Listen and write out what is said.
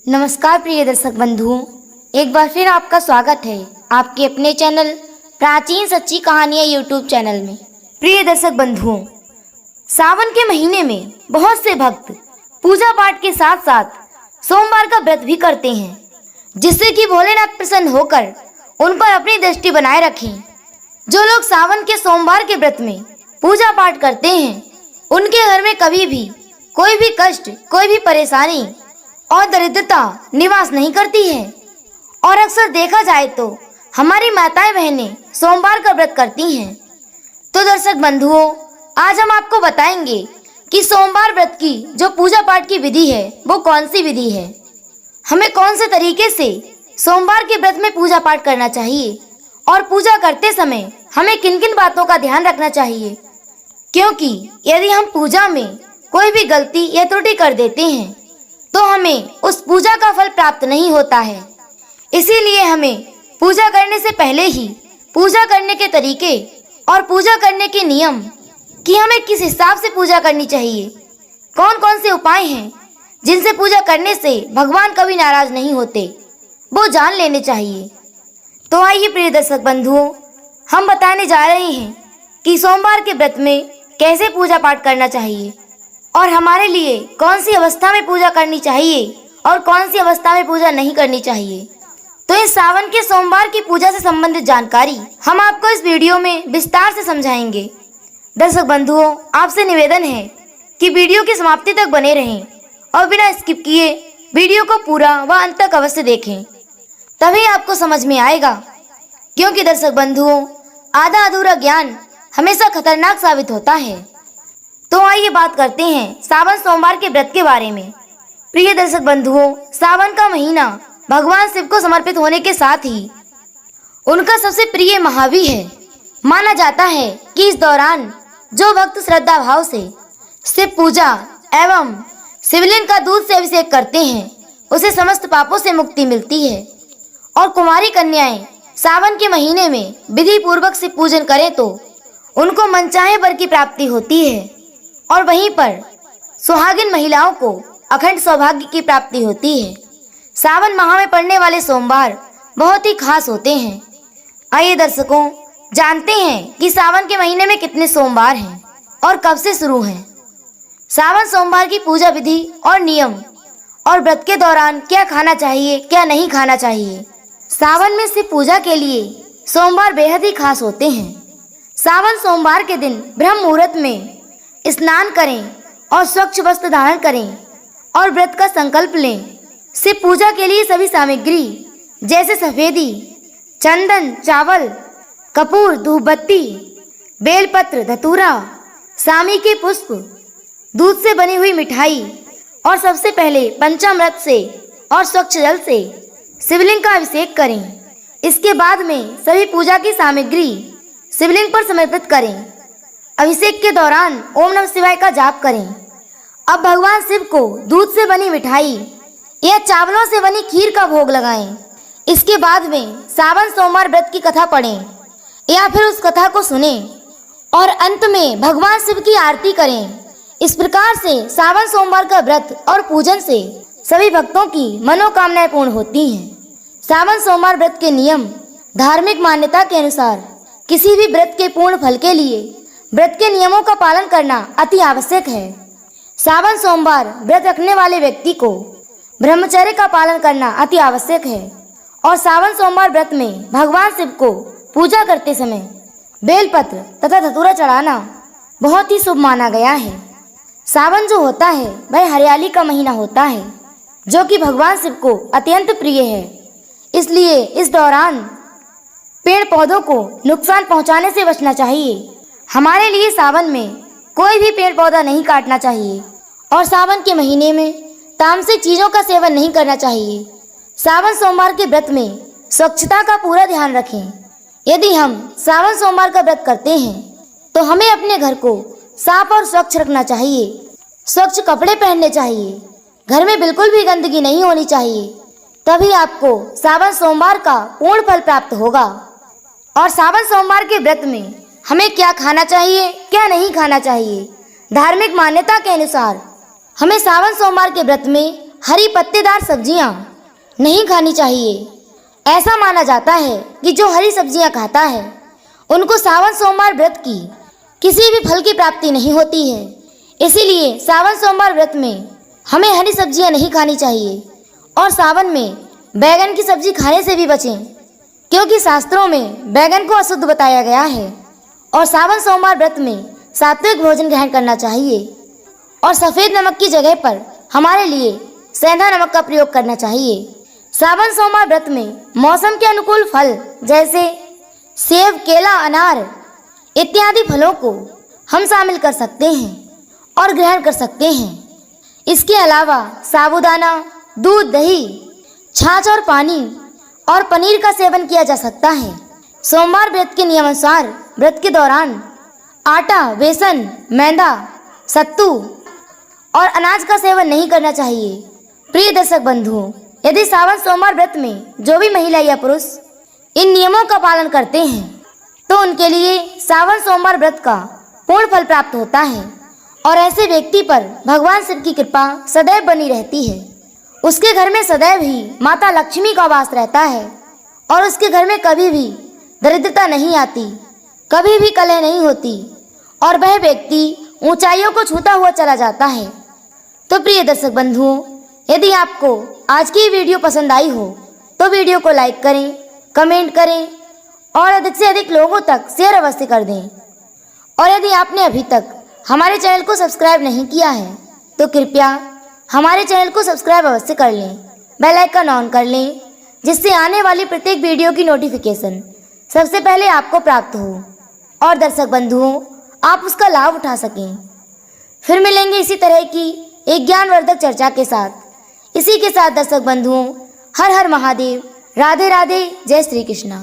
नमस्कार प्रिय दर्शक बंधुओं, एक बार फिर आपका स्वागत है आपके अपने चैनल प्राचीन सच्ची कहानियां यूट्यूब चैनल में। प्रिय दर्शक बंधुओं, सावन के महीने में बहुत से भक्त पूजा पाठ के साथ साथ सोमवार का व्रत भी करते हैं, जिससे कि भोलेनाथ प्रसन्न होकर उन पर अपनी दृष्टि बनाए रखें। जो लोग सावन के सोमवार के व्रत में पूजा पाठ करते हैं, उनके घर में कभी भी कोई भी कष्ट, कोई भी परेशानी और दरिद्रता निवास नहीं करती है। और अक्सर देखा जाए तो हमारी माताएं बहनें सोमवार का व्रत करती हैं। तो दर्शक बंधुओं, आज हम आपको बताएंगे कि सोमवार व्रत की जो पूजा पाठ की विधि है वो कौन सी विधि है, हमें कौन से तरीके से सोमवार के व्रत में पूजा पाठ करना चाहिए और पूजा करते समय हमें किन किन बातों का ध्यान रखना चाहिए। क्योंकि यदि हम पूजा में कोई भी गलती या त्रुटि कर देते हैं तो हमें उस पूजा का फल प्राप्त नहीं होता है। इसीलिए हमें पूजा करने से पहले ही पूजा करने के तरीके और पूजा करने के नियम, कि हमें किस हिसाब से पूजा करनी चाहिए, कौन कौन से उपाय हैं जिनसे पूजा करने से भगवान कभी नाराज नहीं होते, वो जान लेने चाहिए। तो आइए प्रिय दर्शक बंधुओं, हम बताने जा रहे हैं कि सोमवार के व्रत में कैसे पूजा पाठ करना चाहिए और हमारे लिए कौन सी अवस्था में पूजा करनी चाहिए और कौन सी अवस्था में पूजा नहीं करनी चाहिए। तो इस सावन के सोमवार की पूजा से संबंधित जानकारी हम आपको इस वीडियो में विस्तार से समझाएंगे। दर्शक बंधुओं, आपसे निवेदन है कि वीडियो की समाप्ति तक बने रहें और बिना स्किप किए वीडियो को पूरा व अंत तक अवश्य देखें, तभी आपको समझ में आएगा। क्योंकि दर्शक बंधुओं, आधा अधूरा ज्ञान हमेशा खतरनाक साबित होता है। तो आइए बात करते हैं सावन सोमवार के व्रत के बारे में। प्रिय दर्शक बंधुओं, सावन का महीना भगवान शिव को समर्पित होने के साथ ही उनका सबसे प्रिय माह भी है। माना जाता है कि इस दौरान जो भक्त श्रद्धा भाव से शिव पूजा एवं शिवलिंग का दूध से अभिषेक करते हैं, उसे समस्त पापों से मुक्ति मिलती है। और कुमारी कन्याएं सावन के महीने में विधि पूर्वक शिव पूजन करें तो उनको मनचाहे वर की प्राप्ति होती है। और वहीं पर सुहागिन महिलाओं को अखंड सौभाग्य की प्राप्ति होती है। सावन माह में पड़ने वाले सोमवार बहुत ही खास होते हैं। आइए दर्शकों, जानते हैं कि सावन के महीने में कितने सोमवार हैं और कब से शुरू हैं। सावन सोमवार की पूजा विधि और नियम और व्रत के दौरान क्या खाना चाहिए, क्या नहीं खाना चाहिए। सावन में शिव पूजा के लिए सोमवार बेहद ही खास होते हैं। सावन सोमवार के दिन ब्रह्म मुहूर्त में स्नान करें और स्वच्छ वस्त्र धारण करें और व्रत का संकल्प लें। शिव पूजा के लिए सभी सामग्री जैसे सफेदी, चंदन, चावल, कपूर, धूपबत्ती, बेलपत्र, धतूरा, सामी के पुष्प, दूध से बनी हुई मिठाई और सबसे पहले पंचामृत से और स्वच्छ जल से शिवलिंग का अभिषेक करें। इसके बाद में सभी पूजा की सामग्री शिवलिंग पर समर्पित करें। अभिषेक के दौरान ओम नमः शिवाय का जाप करें। अब भगवान शिव को दूध से बनी मिठाई या चावलों से बनी खीर का भोग लगाएं। इसके बाद में सावन सोमवार व्रत की कथा पढ़ें या फिर उस कथा को सुनें और अंत में भगवान शिव की आरती करें। इस प्रकार से सावन सोमवार का व्रत और पूजन से सभी भक्तों की मनोकामनाएं पूर्ण होती हैं। सावन सोमवार व्रत के नियम। धार्मिक मान्यता के अनुसार किसी भी व्रत के पूर्ण फल के लिए व्रत के नियमों का पालन करना अति आवश्यक है। सावन सोमवार व्रत रखने वाले व्यक्ति को ब्रह्मचर्य का पालन करना अति आवश्यक है। और सावन सोमवार व्रत में भगवान शिव को पूजा करते समय बेलपत्र तथा धतूरा चढ़ाना बहुत ही शुभ माना गया है। सावन जो होता है वह हरियाली का महीना होता है, जो कि भगवान शिव को अत्यंत प्रिय है। इसलिए इस दौरान पेड़ पौधों को नुकसान पहुंचाने से बचना चाहिए। हमारे लिए सावन में कोई भी पेड़ पौधा नहीं काटना चाहिए और सावन के महीने में तामसिक चीजों का सेवन नहीं करना चाहिए। सावन सोमवार के व्रत में स्वच्छता का पूरा ध्यान रखें। यदि हम सावन सोमवार का व्रत करते हैं तो हमें अपने घर को साफ और स्वच्छ रखना चाहिए। स्वच्छ कपड़े पहनने चाहिए। घर में बिल्कुल भी गंदगी नहीं होनी चाहिए, तभी आपको सावन सोमवार का पूर्ण फल प्राप्त होगा। और सावन सोमवार के व्रत में हमें क्या खाना चाहिए, क्या नहीं खाना चाहिए। धार्मिक मान्यता के अनुसार हमें सावन सोमवार के व्रत में हरी पत्तेदार सब्जियां नहीं खानी चाहिए। ऐसा माना जाता है कि जो हरी सब्जियां खाता है उनको सावन सोमवार व्रत की किसी भी फल की प्राप्ति नहीं होती है। इसीलिए सावन सोमवार व्रत में हमें हरी सब्जियां नहीं खानी चाहिए और सावन में बैगन की सब्जी खाने से भी बचें, क्योंकि शास्त्रों में बैगन को अशुद्ध बताया गया है। और सावन सोमवार व्रत में सात्विक भोजन ग्रहण करना चाहिए और सफ़ेद नमक की जगह पर हमारे लिए सेंधा नमक का प्रयोग करना चाहिए। सावन सोमवार व्रत में मौसम के अनुकूल फल जैसे सेब, केला, अनार इत्यादि फलों को हम शामिल कर सकते हैं और ग्रहण कर सकते हैं। इसके अलावा साबूदाना, दूध, दही, छाछ और पानी और पनीर का सेवन किया जा सकता है। सोमवार व्रत के नियमानुसार व्रत के दौरान आटा, बेसन, मैदा, सत्तू और अनाज का सेवन नहीं करना चाहिए। प्रिय दर्शक बंधुओं, यदि सावन सोमवार व्रत में जो भी महिला या पुरुष इन नियमों का पालन करते हैं तो उनके लिए सावन सोमवार व्रत का पूर्ण फल प्राप्त होता है और ऐसे व्यक्ति पर भगवान शिव की कृपा सदैव बनी रहती है। उसके घर में सदैव ही माता लक्ष्मी का वास रहता है और उसके घर में कभी भी दरिद्रता नहीं आती, कभी भी कलह नहीं होती और वह व्यक्ति ऊंचाइयों को छूता हुआ चला जाता है। तो प्रिय दर्शक बंधुओं, यदि आपको आज की वीडियो पसंद आई हो तो वीडियो को लाइक करें, कमेंट करें और अधिक से अधिक लोगों तक शेयर अवश्य कर दें। और यदि आपने अभी तक हमारे चैनल को सब्सक्राइब नहीं किया है तो कृपया हमारे चैनल को सब्सक्राइब अवश्य कर लें, बेल आइकन ऑन कर लें, जिससे आने वाली प्रत्येक वीडियो की नोटिफिकेशन सबसे पहले आपको प्राप्त हो और दर्शक बंधुओं आप उसका लाभ उठा सकें। फिर मिलेंगे इसी तरह की एक ज्ञानवर्धक चर्चा के साथ। इसी के साथ दर्शक बंधुओं, हर हर महादेव, राधे राधे, जय श्री कृष्णा।